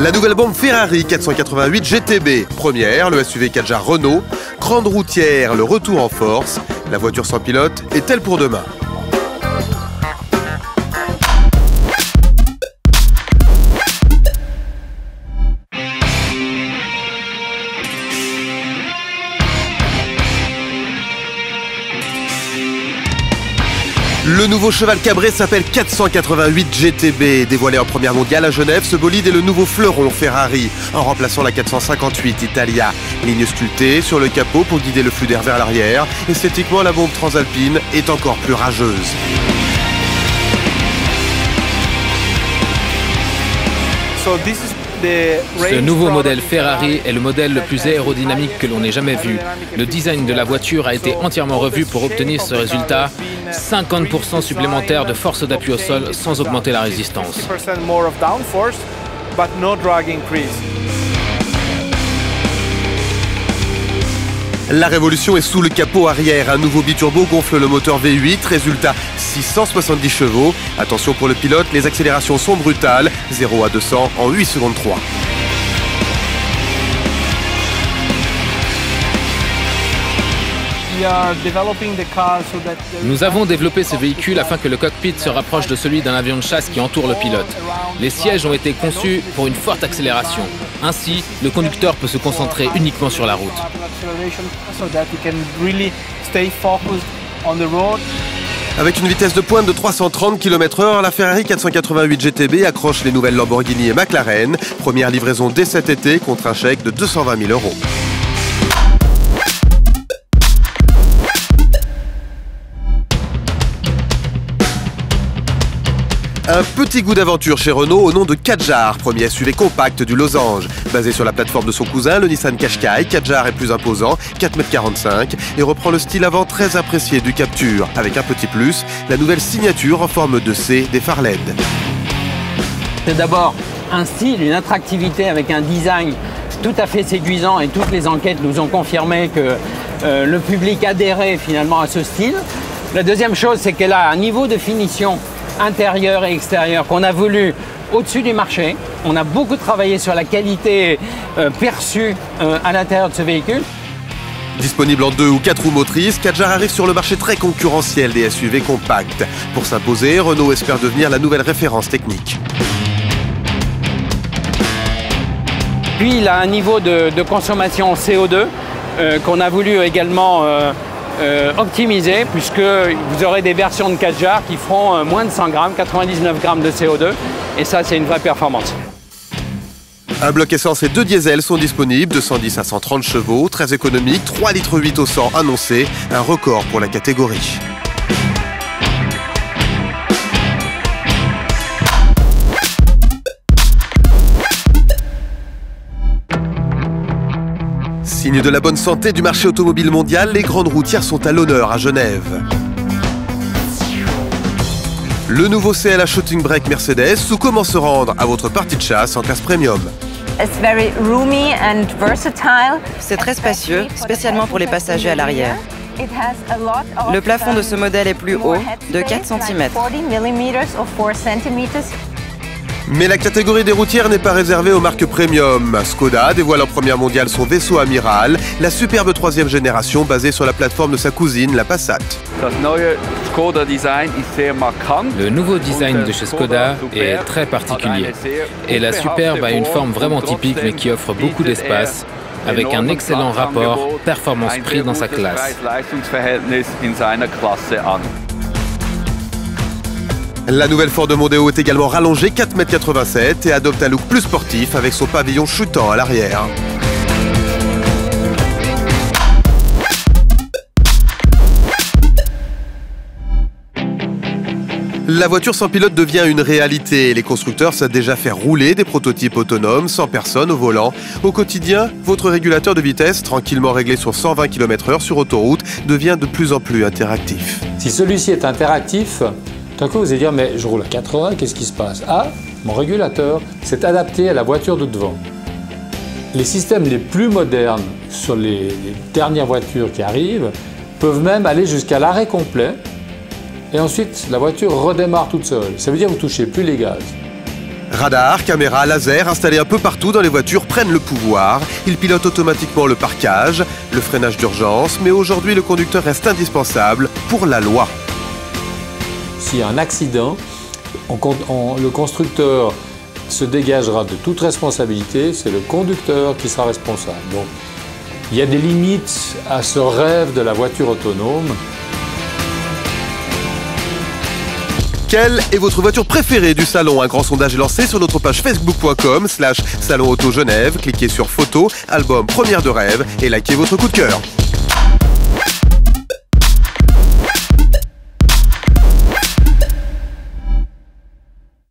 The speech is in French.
La nouvelle bombe Ferrari 488 GTB. Première, le SUV Kadjar Renault. Grande routière, le retour en force. La voiture sans pilote est-elle pour demain? Le nouveau cheval cabré s'appelle 488 GTB. Dévoilé en première mondiale à Genève, ce bolide est le nouveau fleuron Ferrari, en remplaçant la 458 Italia. Ligne sculptée sur le capot pour guider le flux d'air vers l'arrière. Esthétiquement, la bombe transalpine est encore plus rageuse. Ce nouveau modèle Ferrari est le modèle le plus aérodynamique que l'on ait jamais vu. Le design de la voiture a été entièrement revu pour obtenir ce résultat. 50% supplémentaire de force d'appui au sol sans augmenter la résistance. La révolution est sous le capot arrière. Un nouveau biturbo gonfle le moteur V8. Résultat, 670 chevaux. Attention pour le pilote, les accélérations sont brutales. 0 à 200 en 8 secondes 3. Nous avons développé ce véhicule afin que le cockpit se rapproche de celui d'un avion de chasse qui entoure le pilote. Les sièges ont été conçus pour une forte accélération. Ainsi, le conducteur peut se concentrer uniquement sur la route. Avec une vitesse de pointe de 330 km/h, la Ferrari 488 GTB accroche les nouvelles Lamborghini et McLaren. Première livraison dès cet été contre un chèque de 220 000 €. Un petit goût d'aventure chez Renault au nom de Kadjar, premier SUV compact du Losange. Basé sur la plateforme de son cousin, le Nissan Qashqai, Kadjar est plus imposant, 4,45 m, et reprend le style avant très apprécié du Captur. Avec un petit plus, la nouvelle signature en forme de C des phares LED. C'est d'abord un style, une attractivité avec un design tout à fait séduisant, et toutes les enquêtes nous ont confirmé que le public adhérait finalement à ce style. La deuxième chose, c'est qu'elle a un niveau de finition intérieur et extérieur qu'on a voulu au-dessus du marché. On a beaucoup travaillé sur la qualité perçue à l'intérieur de ce véhicule. Disponible en 2 ou 4 roues motrices, Kadjar arrive sur le marché très concurrentiel des SUV compacts. Pour s'imposer, Renault espère devenir la nouvelle référence technique. Puis il a un niveau de consommation CO2 qu'on a voulu également optimisé, puisque vous aurez des versions de Kadjar qui feront moins de 100 grammes, 99 grammes de CO2, et ça c'est une vraie performance. Un bloc essence et 2 diesels sont disponibles, de 110 à 130 chevaux, très économique, 3,8 litres au 100 annoncé, un record pour la catégorie. Signe de la bonne santé du marché automobile mondial, les grandes routières sont à l'honneur à Genève. Le nouveau CLA Shooting Brake Mercedes sous comment se rendre à votre partie de chasse en classe premium. C'est très spacieux, spécialement pour les passagers à l'arrière. Le plafond de ce modèle est plus haut, de 4 cm. Mais la catégorie des routières n'est pas réservée aux marques premium. Skoda dévoile en première mondiale son vaisseau amiral, la superbe 3e génération basée sur la plateforme de sa cousine, la Passat. Le nouveau design de chez Skoda est très particulier. Et la Superbe a une forme vraiment typique mais qui offre beaucoup d'espace, avec un excellent rapport performance-prix dans sa classe. La nouvelle Ford Mondeo est également rallongée 4,87 m et adopte un look plus sportif avec son pavillon chutant à l'arrière. La voiture sans pilote devient une réalité. Les constructeurs savent déjà faire rouler des prototypes autonomes sans personne au volant. Au quotidien, votre régulateur de vitesse, tranquillement réglé sur 120 km/h sur autoroute, devient de plus en plus interactif. Si celui-ci est interactif, d'un coup, vous allez dire, mais je roule à 80, qu'est-ce qui se passe? Ah, mon régulateur s'est adapté à la voiture de devant. Les systèmes les plus modernes sur les dernières voitures qui arrivent peuvent même aller jusqu'à l'arrêt complet et ensuite la voiture redémarre toute seule. Ça veut dire que vous ne touchez plus les gaz. Radars, caméras, lasers installés un peu partout dans les voitures prennent le pouvoir. Ils pilotent automatiquement le parquage, le freinage d'urgence, mais aujourd'hui le conducteur reste indispensable pour la loi. S'il y a un accident, le constructeur se dégagera de toute responsabilité, c'est le conducteur qui sera responsable. Donc, il y a des limites à ce rêve de la voiture autonome. Quelle est votre voiture préférée du salon? Un grand sondage est lancé sur notre page facebook.com/salonautogenève. Cliquez sur photo, album, première de rêve et likez votre coup de cœur.